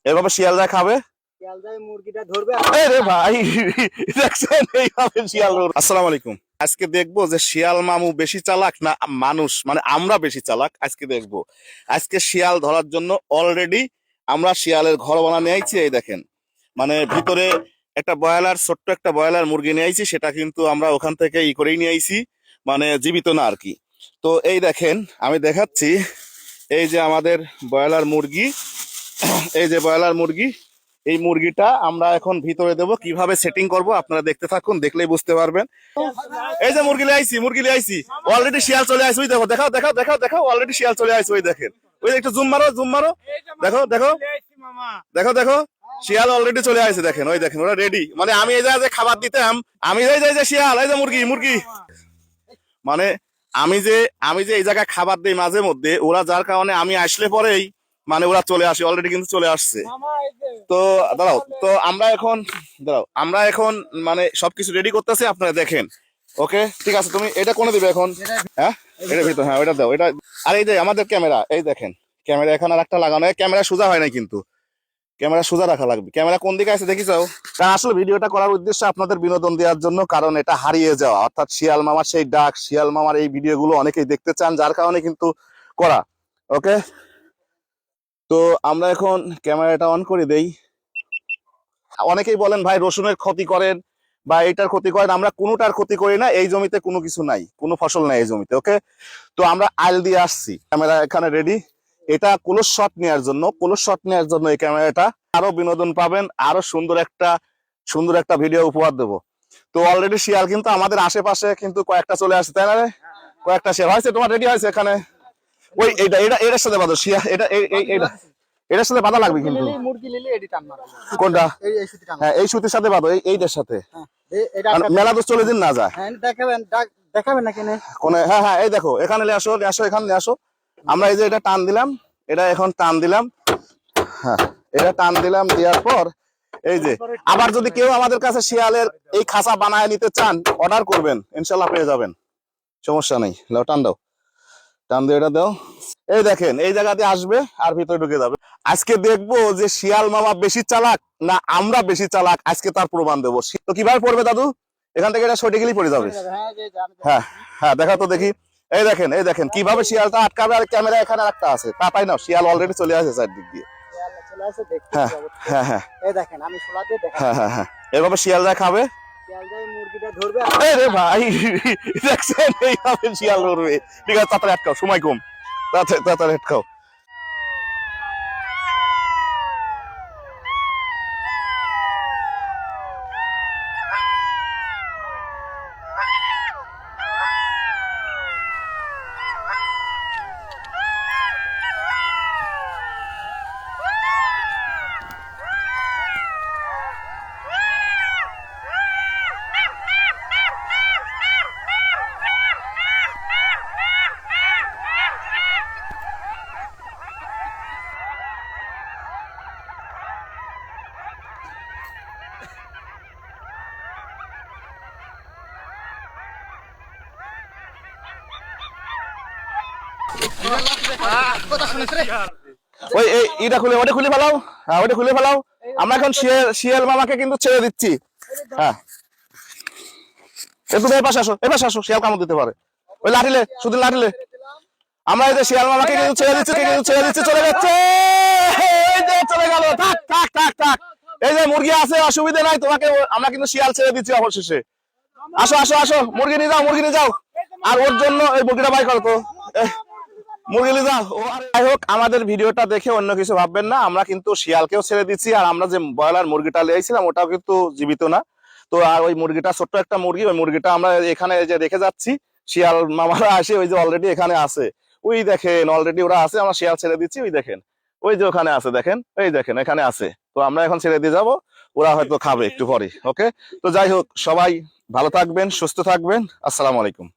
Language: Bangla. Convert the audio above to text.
এভাবে শিয়ালরা খাবে, মুরগিটা ধরবে। আরে ভাই দেখছেন এইভাবে শিয়াল। আসসালামু আলাইকুম। আজকে দেখবো যে শিয়াল মামু বেশি চালাক না মানুষ, মানে আমরা বেশি চালাক। আজকে দেখবো, আজকে শিয়াল ধরার জন্য অলরেডি আমরা শিয়ালের ঘর বানানো আইছি। এই দেখেন, মানে ভিতরে একটা ব্রয়লার, ছোট্ট একটা ব্রয়লার মুরগি নিয়ে আইছি, সেটা কিন্তু আমরা ওখান থেকে করেই নিয়ে আইছি, মানে জীবিত না আর কি। তো এই দেখেন, আমি দেখাচ্ছি, এই যে আমাদের ব্রয়লার মুরগি, এই যে ব্রয়লার মুরগি, এই মুরগিটা আমরা এখন ভিতরে দেবো। কিভাবে সেটিং করব আপনারা দেখতে থাকুন, দেখলেই বুঝতে পারবেন। এই যে মুরগি লিয়ে আইছি, অলরেডি শিয়াল চলে আসছে। ওই দেখো, দেখাও দেখাও দেখাও দেখাও, অলরেডি শিয়াল চলে আসছে। ওই দেখেন, ওই একটু জুম মারো, জুম মারো, দেখো দেখো দেখো দেখো, শিয়াল অলরেডি চলে আসছে। দেখেন, ওই দেখেন, ওরা রেডি। মানে আমি এই যে খাবার দিতাম, আমি যে শিয়াল, এই যে মুরগি মুরগি, মানে আমি যে এই জায়গায় খাবার দিই মাঝে মধ্যে, ওরা যার কারণে আমি আসলে পরেই মানে ওরা চলে আসে, অলরেডি কিন্তু চলে আসছে। তো দাঁড়াও, তো আমরা এখন মানে সবকিছু রেডি করতেছি, আপনারা দেখেন। ওকে, ঠিক আছে। তুমি এটা কোনে দিবে এখন? হ্যাঁ, এটা ভিতর, হ্যাঁ ওইটা দাও, এটা। আর এই যে আমাদের ক্যামেরা, এই দেখেন ক্যামেরা এখানে আর একটা লাগানো। ক্যামেরা সোজা হয় না, কিন্তু ক্যামেরা সোজা রাখা লাগবে। ক্যামেরা কোন দিকে আছে দেখিস? কারণ আসলে ভিডিওটা করার উদ্দেশ্য আপনাদের বিনোদন দেওয়ার জন্য, কারণ এটা হারিয়ে যাওয়া, অর্থাৎ শিয়াল মামার সেই ডাক, শিয়াল মামার এই ভিডিওগুলো অনেকেই দেখতে চান, যার কারণে কিন্তু করা। ওকে, তো আমরা এখন ক্যামেরাটা অন করে দেই। অনেকেই বলেন ভাই রসুনের ক্ষতি করেন বা এইটার ক্ষতি করেন, আমরা কোনোটার ক্ষতি করি না। এই জমিতে কোনো কিছু নাই, কোনো ফসল নাই এই জমিতে। ওকে, তো আমরা আইল দিয়ে আসছি, ক্যামেরা এখানে রেডি। এটা ক্লোজ শট নেওয়ার জন্য এই ক্যামেরাটা। আরো বিনোদন পাবেন, আরো সুন্দর একটা ভিডিও উপহার দেবো। তো অলরেডি শিয়াল কিন্তু আমাদের আশেপাশে কিন্তু কয়েকটা চলে আসছে, তাই না রে? কয়েকটা শিয়াল হয়েছে, তোমার রেডি হয়েছে এখানে। ওই এটা এটা এটার সাথে বাঁধো শিয়াল, এটা এইটা এটার সাথে বাঁধা লাগবে কিন্তু। কোনটা? হ্যাঁ, এই সুতির সাথে বাঁধো, এইটার সাথে। মেলা তো চলে দিন না যায়। দেখাবেন না কেন কোনে? হ্যাঁ হ্যাঁ, এই দেখো, এখানে আসো, এখানে আসো। আমরা এই যে এটা টান দিলাম, এটা এখন টান দিলাম। হ্যাঁ, এটা টান দিলাম, দেওয়ার পর এই যে আবার যদি কেউ আমাদের কাছে শিয়ালের এই খাঁচা বানায় নিতে চান, অর্ডার করবেন, ইনশাল্লাহ পেয়ে যাবেন, সমস্যা নেই। টান দাও, টান দিয়ে এটা দাও। এই দেখেন, এই জায়গাতে আসবে আর ভিতরে ঢুকে যাবে। আজকে দেখবো যে শিয়াল মামা বেশি চালাক না আমরা বেশি চালাক, আজকে তার প্রমাণ দেবো। তো কিভাবে পড়বে দাদু? এখান থেকে এটা সটে গেলেই পড়ে যাবে। হ্যাঁ হ্যাঁ, দেখা তো দেখি। এই দেখেন কিভাবে শিয়ালটা আটকাবে। আর ক্যামেরা এখানে একটা আছে, তা তাই না? শিয়াল অলরেডি চলে আসে চারদিক দিয়ে। হ্যাঁ হ্যাঁ হ্যাঁ হ্যাঁ হ্যাঁ হ্যাঁ, এভাবে শিয়ালরা খাবে, মুরগিটা ধরবে। আরে ভাই দেখছেন এইভাবে শিয়াল ধরবে। ঠিক আছে, তাড়াতাড়ি আটকাও, সময় কম, তাড়াতাড়ি আটকাও। ওই এটা খুলে, ওটা খুলে ফেলাও। হ্যাঁ, ওটা খুলে ফেলাও। আমরা এখন শিয়াল মামাকে কিন্তু ছেড়ে দিচ্ছি। হ্যাঁ, একটু এপাশে আসো, শিয়াল কামড় দিতে পারে। ওই লাঠিলে, শুধু লাঠিলে। আমরা এই যে শিয়াল মামাকে কিন্তু ছেড়ে দিচ্ছি, চলে যাচ্ছে। এই যে চলে গেল, থাক থাক থাক থাক। এই যে মুরগি আছে, অসুবিধা নাই, তোমাকে আমরা কিন্তু শিয়াল ছেড়ে দিচ্ছি অবশেষে। আসো, মুরগি নিয়ে যাও। আর ওর জন্য এই মুরগিটা বাই করো তো, মুরগি নিয়ে যাও। যাই হোক, আমাদের ভিডিওটা দেখে অন্য কিছু ভাববেন না, আমরা কিন্তু শিয়ালকেও ছেড়ে দিচ্ছি। আর আমরা যে ব্রয়লার মুরগিটা লিয়েছিলাম, ওটাও কিন্তু জীবিত না। তো আর ওই মুরগিটা ছোট্ট একটা মুরগি, ওই মুরগিটা আমরা এখানে যে রেখে যাচ্ছি। শিয়াল মামারা আসে, ওই যে অলরেডি এখানে আছে, ওই দেখেন অলরেডি ওরা আছে। আমরা শিয়াল ছেড়ে দিচ্ছি, ওই দেখেন, ওই যে ওখানে আছে, দেখেন, এই দেখেন এখানে আছে। তো আমরা এখন ছেড়ে দিয়ে যাবো, ওরা হয়তো খাবে একটু পরে। ওকে, তো যাই হোক, সবাই ভালো থাকবেন, সুস্থ থাকবেন। আসসালামু আলাইকুম।